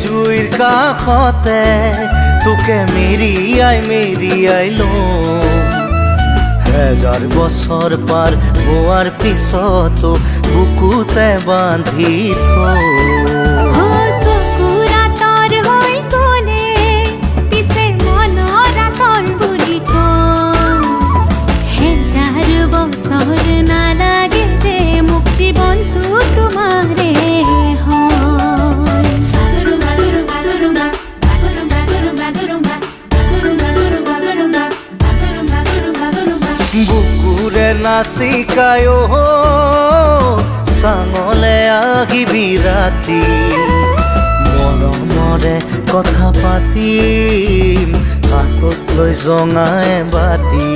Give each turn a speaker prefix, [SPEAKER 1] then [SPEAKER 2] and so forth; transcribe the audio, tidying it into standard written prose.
[SPEAKER 1] জুইৰ কাষতে তোকে মেৰিয়াই লওঁ হেজাৰ বছৰ পাৰ হোৱাৰ পিছতো বুকুতে বান্ধি থওঁ বুকুৰে নাচিকায় চাঙলে আহিবি ৰাতি মৰমৰে কথা পাতিম হাতত লৈ জঙাই বাতি